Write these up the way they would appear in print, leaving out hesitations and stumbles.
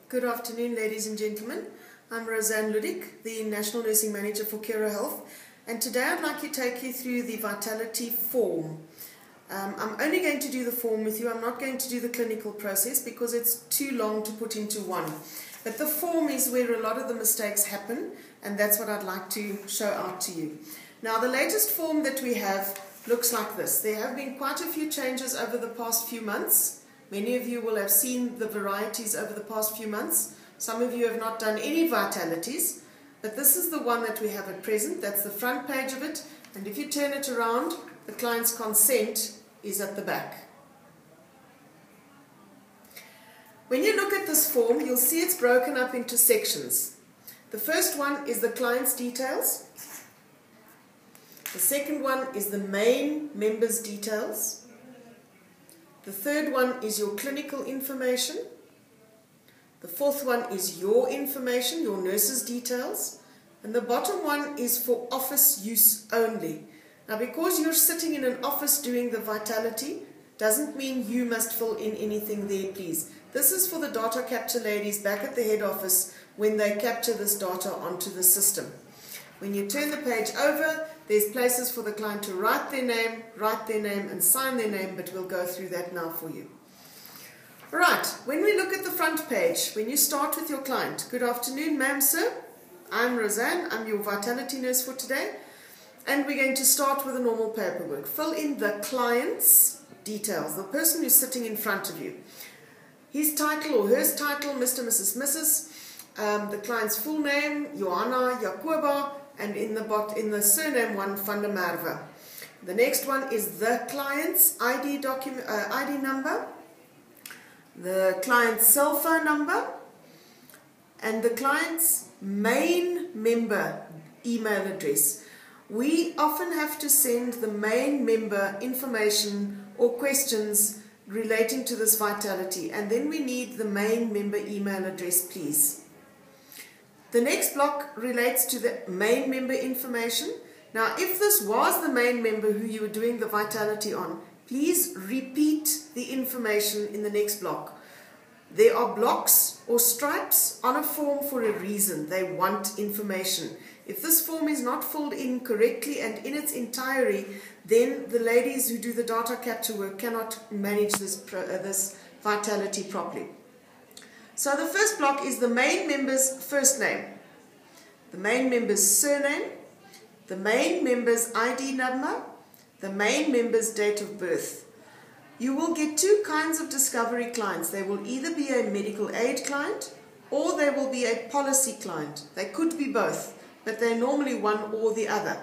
Good afternoon, ladies and gentlemen. I'm Roseanne Ludik, the National Nursing Manager for Curo Health, and today I'd like to take you through the Vitality form. I'm only going to do the form with you. I'm not going to do the clinical process because it's too long to put into one. But the form is where a lot of the mistakes happen, and that's what I'd like to show out to you. Now, the latest form that we have looks like this. There have been quite a few changes over the past few months. Many of you will have seen the varieties over the past few months. Some of you have not done any vitalities, but this is the one that we have at present. That's the front page of it, and if you turn it around, the client's consent is at the back. When you look at this form, you'll see it's broken up into sections. The first one is the client's details. The second one is the main member's details. The third one is your clinical information. The fourth one is your information, your nurse's details. And the bottom one is for office use only. Now, because you're sitting in an office doing the vitality, doesn't mean you must fill in anything there, please. This is for the data capture ladies back at the head office when they capture this data onto the system. When you turn the page over, there's places for the client to write their name, and sign their name, but we'll go through that now for you. Right, when we look at the front page, when you start with your client, good afternoon, ma'am, sir. I'm Roseanne, I'm your vitality nurse for today, and we're going to start with the normal paperwork. Fill in the client's details, the person who's sitting in front of you. His title or her title, Mr., Mrs., Mrs., the client's full name, Johanna, Jacoba, and in the surname one, van der Merwe. The next one is the client's ID number, the client's cell phone number, and the client's main member email address. We often have to send the main member information or questions relating to this vitality, and then we need the main member email address, please. The next block relates to the main member information. Now, if this was the main member who you were doing the vitality on, please repeat the information in the next block. There are blocks or stripes on a form for a reason. They want information. If this form is not filled in correctly and in its entirety, then the ladies who do the data capture work cannot manage this vitality properly. So the first block is the main member's first name, the main member's surname, the main member's ID number, the main member's date of birth. You will get two kinds of discovery clients. They will either be a medical aid client or they will be a policy client. They could be both, but they're normally one or the other.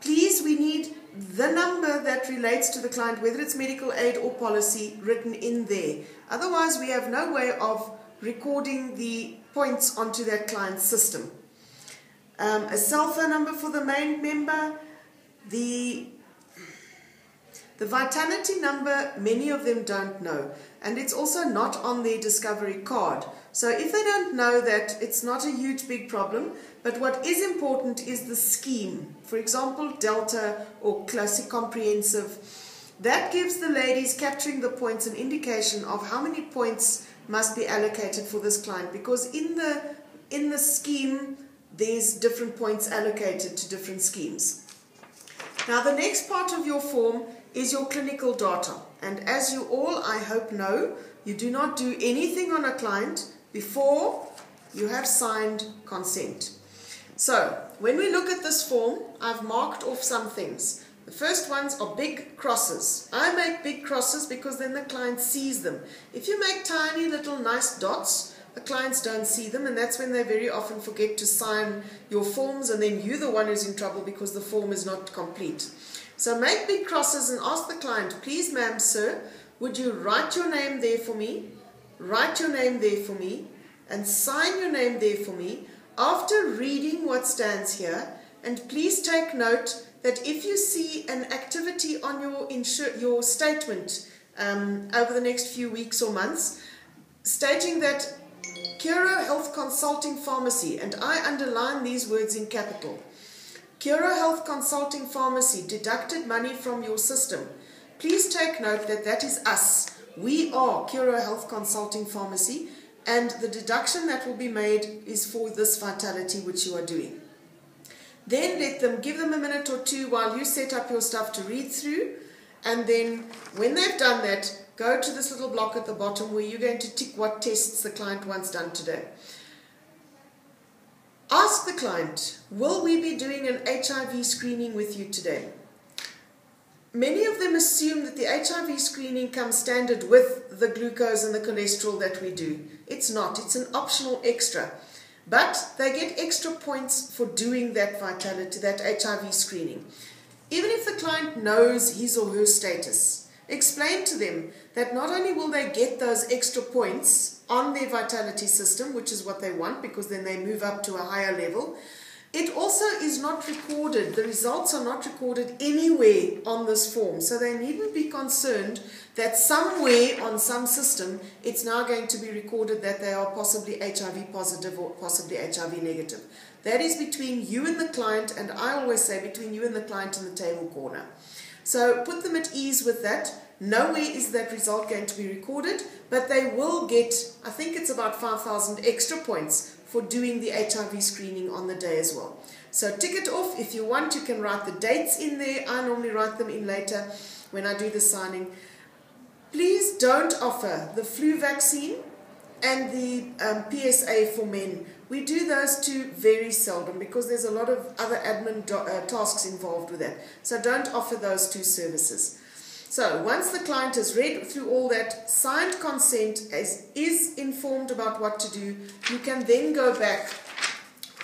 Please, we need the number that relates to the client, whether it's medical aid or policy, written in there. Otherwise, we have no way of recording the points onto that client's system. A cell phone number for the main member. The vitality number, many of them don't know, and it's also not on their discovery card. So if they don't know that, it's not a huge big problem, but what is important is the scheme. For example, Delta or Classic Comprehensive. That gives the ladies capturing the points an indication of how many points must be allocated for this client, because in the scheme there's different points allocated to different schemes. Now, the next part of your form is your clinical data, and as you all, I hope, know, you do not do anything on a client before you have signed consent. So when we look at this form, I've marked off some things. The first ones are big crosses. I make big crosses because then the client sees them. If you make tiny little nice dots, the clients don't see them, and that's when they very often forget to sign your forms, and then you're the one who's in trouble because the form is not complete. So make big crosses and ask the client, please, ma'am, sir, would you write your name there for me, write your name there for me, and sign your name there for me after reading what stands here. And please take note that if you see an activity on your statement over the next few weeks or months, stating that Curo Health Consulting Pharmacy, and I underline these words in capital, Curo Health Consulting Pharmacy deducted money from your system, please take note that that is us. We are Curo Health Consulting Pharmacy. and the deduction that will be made is for this vitality which you are doing. Then give them a minute or two while you set up your stuff to read through, and then when they've done that, go to this little block at the bottom where you're going to tick what tests the client wants done today. Ask the client, will we be doing an HIV screening with you today? Many of them assume that the HIV screening comes standard with the glucose and the cholesterol that we do. It's not. It's an optional extra. But they get extra points for doing that vitality, that HIV screening. Even if the client knows his or her status, explain to them that not only will they get those extra points on their vitality system, which is what they want because then they move up to a higher level, it also is not recorded. The results are not recorded anywhere on this form. So they needn't be concerned that somewhere on some system it's now going to be recorded that they are possibly HIV positive or possibly HIV negative. That is between you and the client, and I always say between you and the client in the table corner. So put them at ease with that. Nowhere is that result going to be recorded, but they will get, I think it's about 5,000 extra points for doing the HIV screening on the day as well. So tick it off. If you want, you can write the dates in there. I normally write them in later when I do the signing. Please don't offer the flu vaccine and the PSA for men. We do those two very seldom because there's a lot of other admin tasks involved with that. So don't offer those two services. So once the client has read through all that, signed consent, is informed about what to do, you can then go back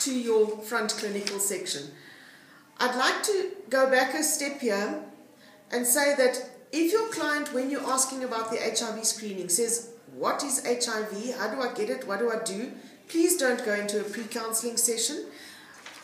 to your front clinical section. I'd like to go back a step here and say that if your client, when you're asking about the HIV screening, says, what is HIV? How do I get it? What do I do? Please don't go into a pre-counseling session.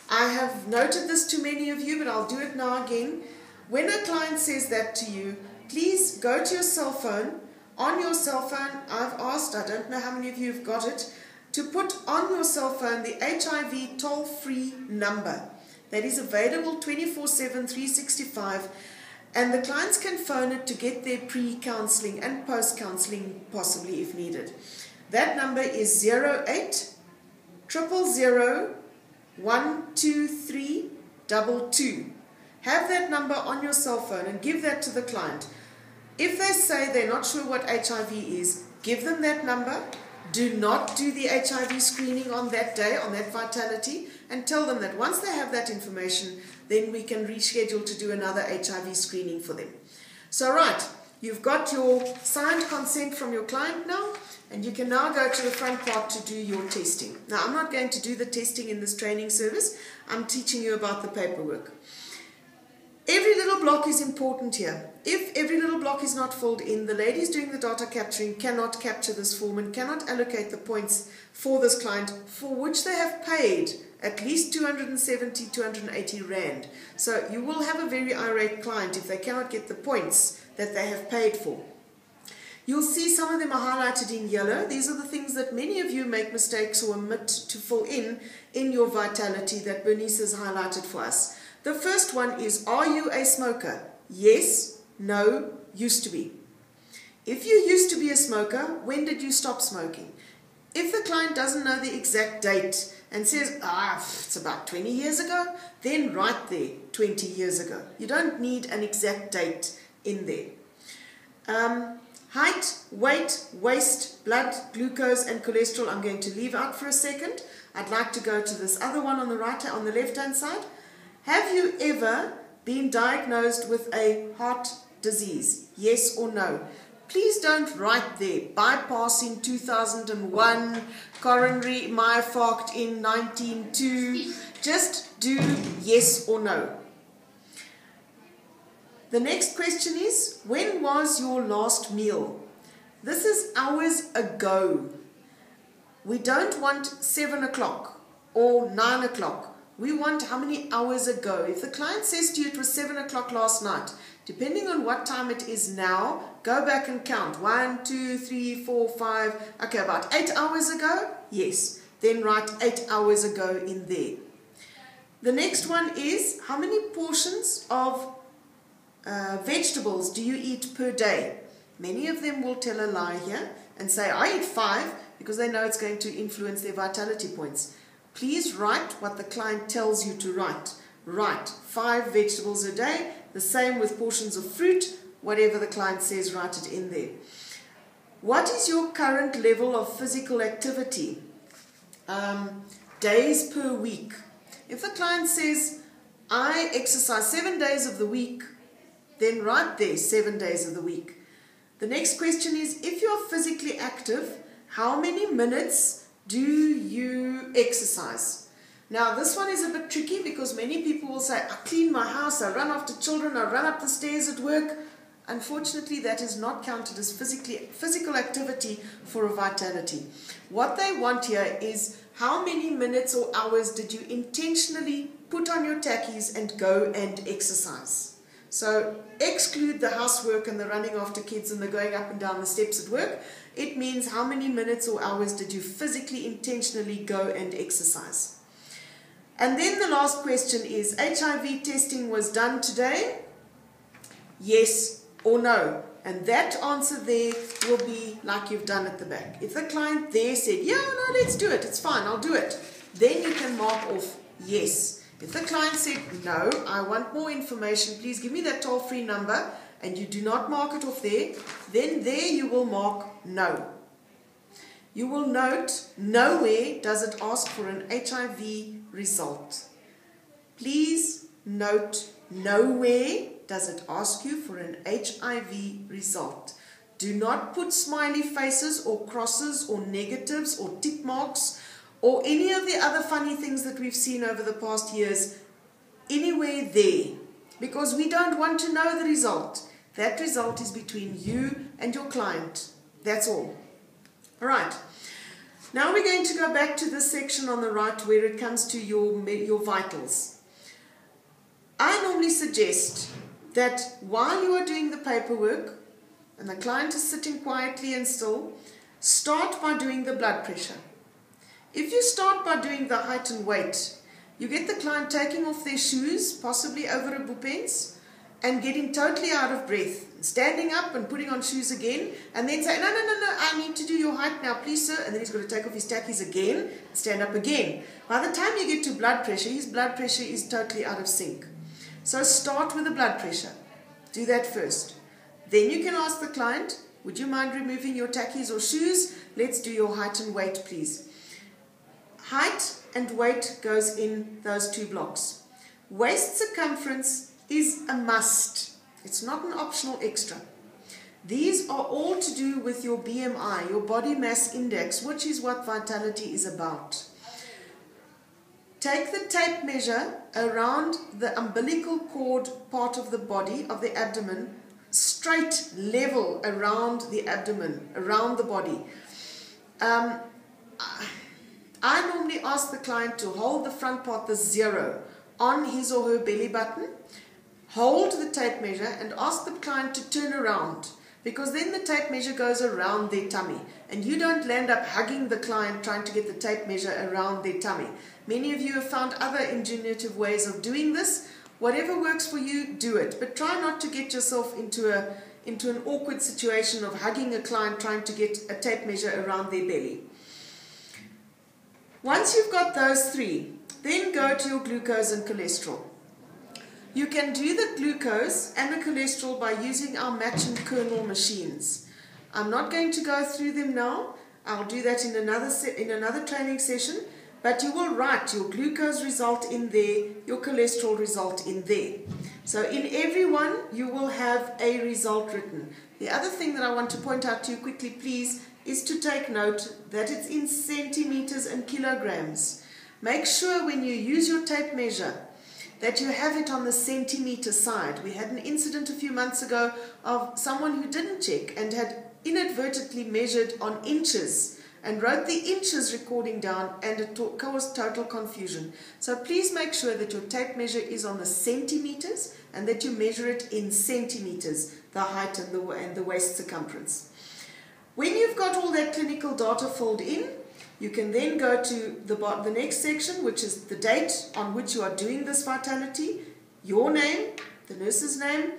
I have noted this to many of you, but I'll do it now again. When a client says that to you, please go to your cell phone. On your cell phone, I've asked, I don't know how many of you have got it, to put on your cell phone the HIV toll-free number. That is available 24/7, 365, and the clients can phone it to get their pre-counseling and post-counseling possibly if needed. That number is 08 000 12322. Have that number on your cell phone and give that to the client. If they say they're not sure what HIV is, give them that number. Do not do the HIV screening on that day, on that vitality, and tell them that once they have that information, then we can reschedule to do another HIV screening for them. So right, you've got your signed consent from your client now, and you can now go to the front part to do your testing. Now, I'm not going to do the testing in this training service. I'm teaching you about the paperwork. Every little block is important here. If every little block is not filled in, the ladies doing the data capturing cannot capture this form and cannot allocate the points for this client, for which they have paid at least 270, 280 Rand. So you will have a very irate client if they cannot get the points that they have paid for. You'll see some of them are highlighted in yellow. These are the things that many of you make mistakes or omit to fill in your vitality that Bernice has highlighted for us. The first one is, are you a smoker? Yes, no, used to be. If you used to be a smoker, when did you stop smoking? If the client doesn't know the exact date and says, it's about 20 years ago, then write there 20 years ago. You don't need an exact date in there. Height, weight, waist, blood, glucose, and cholesterol I'm going to leave out for a second. I'd like to go to this other one on the left-hand side. Have you ever been diagnosed with a heart disease? Yes or no? Please don't write there, bypassing 2001, coronary myofarct in 1902. Just do yes or no. The next question is, when was your last meal? This is hours ago. We don't want 7 o'clock or 9 o'clock. We want how many hours ago. If the client says to you it was 7 o'clock last night, depending on what time it is now, go back and count. 1, 2, 3, 4, 5. Okay, about 8 hours ago? Yes. Then write 8 hours ago in there. The next one is, how many portions of vegetables do you eat per day? Many of them will tell a lie here and say, I eat 5, because they know it's going to influence their vitality points. Please write what the client tells you to write. Write 5 vegetables a day, the same with portions of fruit, whatever the client says, write it in there. What is your current level of physical activity? Days per week. If the client says, I exercise 7 days of the week, then write there 7 days of the week. The next question is, if you are physically active, how many minutes do you exercise? Now this one is a bit tricky because many people will say, I clean my house, I run after children, I run up the stairs at work. Unfortunately, that is not counted as physical activity for a vitality. What they want here is how many minutes or hours did you intentionally put on your tackies and go and exercise. So exclude the housework and the running after kids and the going up and down the steps at work. It means how many minutes or hours did you physically intentionally go and exercise. And then the last question is, HIV testing was done today? Yes or no? And that answer there will be like you've done at the back. If the client there said, yeah, no, let's do it, it's fine, I'll do it, then you can mark off yes. If the client said, no, I want more information, please give me that toll-free number, and you do not mark it off there, then there you will mark no. You will note nowhere does it ask for an HIV result. Please note nowhere does it ask you for an HIV result. Do not put smiley faces or crosses or negatives or tick marks or any of the other funny things that we've seen over the past years anywhere there, because we don't want to know the result. That result is between you and your client. That's all. All right. Now we're going to go back to this section on the right where it comes to your vitals. I normally suggest that while you are doing the paperwork and the client is sitting quietly and still, start by doing the blood pressure. If you start by doing the height and weight, you get the client taking off their shoes, possibly over a boopens, and getting totally out of breath, standing up and putting on shoes again, and then say, no, I need to do your height now, please, sir. And then he's got to take off his tackies again, stand up again. By the time you get to blood pressure, his blood pressure is totally out of sync. So start with the blood pressure. Do that first. Then you can ask the client, would you mind removing your tackies or shoes? Let's do your height and weight, please. Height and weight goes in those 2 blocks. Waist circumference is a must. It's not an optional extra. These are all to do with your BMI, your body mass index, which is what vitality is about. Take the tape measure around the umbilical cord part of the body, of the abdomen, straight level around the abdomen, around the body. I normally ask the client to hold the front part, the 0, on his or her belly button, hold the tape measure and ask the client to turn around, because then the tape measure goes around their tummy and you don't land up hugging the client trying to get the tape measure around their tummy. Many of you have found other ingenious ways of doing this. Whatever works for you, do it, but try not to get yourself into an awkward situation of hugging a client trying to get a tape measure around their belly. Once you've got those 3, then go to your glucose and cholesterol. You can do the glucose and the cholesterol by using our match and kernel machines. I'm not going to go through them now. I'll do that in another training session, but you will write your glucose result in there, your cholesterol result in there. So in every one, you will have a result written. The other thing that I want to point out to you quickly, please, is to take note that it's in centimeters and kilograms. Make sure when you use your tape measure that you have it on the centimeter side. We had an incident a few months ago of someone who didn't check and had inadvertently measured on inches and wrote the inches recording down, and it caused total confusion. So please make sure that your tape measure is on the centimeters and that you measure it in centimeters, the height and the waist circumference. When you've got all that clinical data filled in, you can then go to the next section, which is the date on which you are doing this vitality, your name, the nurse's name.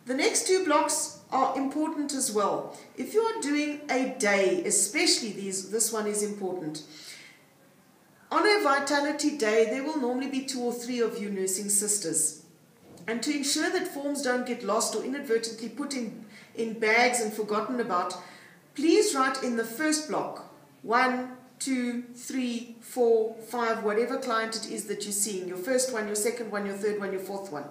The next 2 blocks are important as well. If you are doing a day, especially this one is important. On a vitality day, there will normally be 2 or 3 of you nursing sisters. And to ensure that forms don't get lost or inadvertently put in bags and forgotten about, please write in the first block 1, 2, 3, 4, 5, whatever client it is that you're seeing, your first one, your second one, your third one, your fourth one.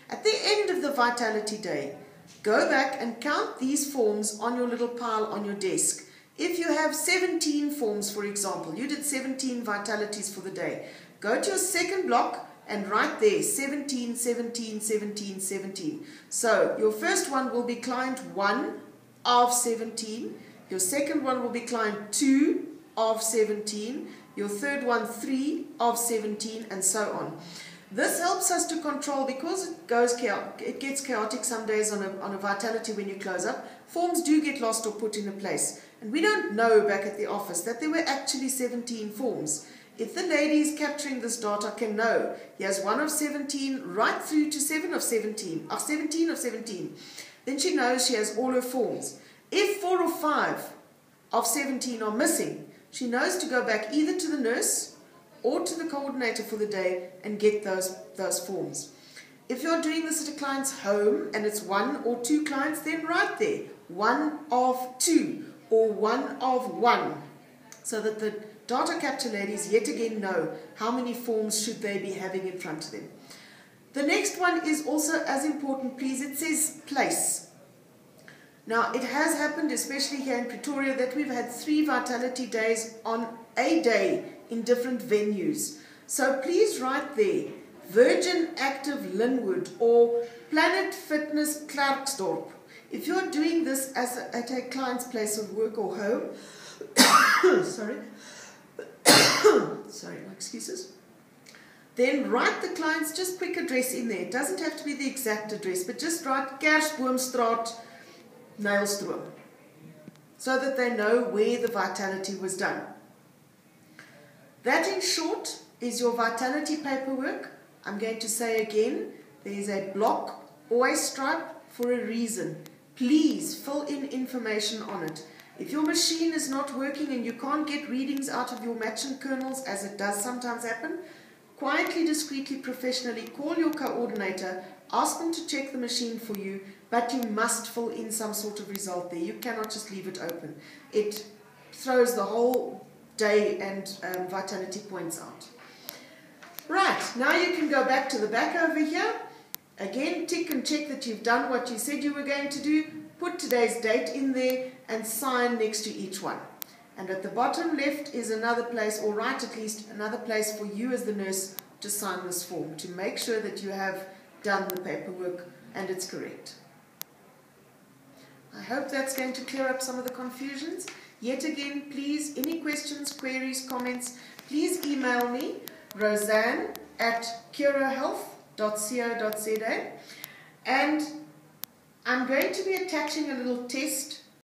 At the end of the vitality day, go back and count these forms on your little pile on your desk. If you have 17 forms, for example, you did 17 vitalities for the day, go to your second block and write there 17, 17, 17, 17. So your first one will be client 1 of 17, your second one will be client 2 of 17, your third one 3 of 17, and so on. This helps us to control, because it gets chaotic some days on a vitality when you close up. Forms do get lost or put in a place. And we don't know back at the office that there were actually 17 forms. If the lady is capturing this data, can know he has 1 of 17 right through to 7 of 17, or 17 of 17, then she knows she has all her forms. If 4 or 5 of 17 are missing, she knows to go back either to the nurse or to the coordinator for the day and get those forms. If you're doing this at a client's home and it's 1 or 2 clients, then write there 1 of 2 or 1 of 1, so that the data capture ladies yet again know how many forms should they be having in front of them. The next one is also as important, please. It says place. Now, it has happened, especially here in Pretoria, that we've had 3 vitality days on a day in different venues. So please write there, Virgin Active Linwood or Planet Fitness Klerksdorp. If you're doing this at a client's place of work or home, sorry, my excuses, then write the client's just quick address in there. It doesn't have to be the exact address, but just write Kersboomstraat, Nylstroom, so that they know where the vitality was done. That, in short, is your vitality paperwork. I'm going to say again, there is a block or a stripe for a reason. Please fill in information on it. If your machine is not working and you can't get readings out of your matching kernels, as it does sometimes happen, quietly, discreetly, professionally call your coordinator, ask them to check the machine for you, but you must fill in some sort of result there. You cannot just leave it open. It throws the whole day and vitality points out. Right, now you can go back to the back over here. Again, tick and check that you've done what you said you were going to do. Put today's date in there and sign next to each one. And at the bottom left is another place, or right at least, another place for you as the nurse to sign this form, to make sure that you have done the paperwork and it's correct. I hope that's going to clear up some of the confusions. Yet again, please, any questions, queries, comments, please email me, roseanne@curohealth.co.za, and I'm going to be attaching a little test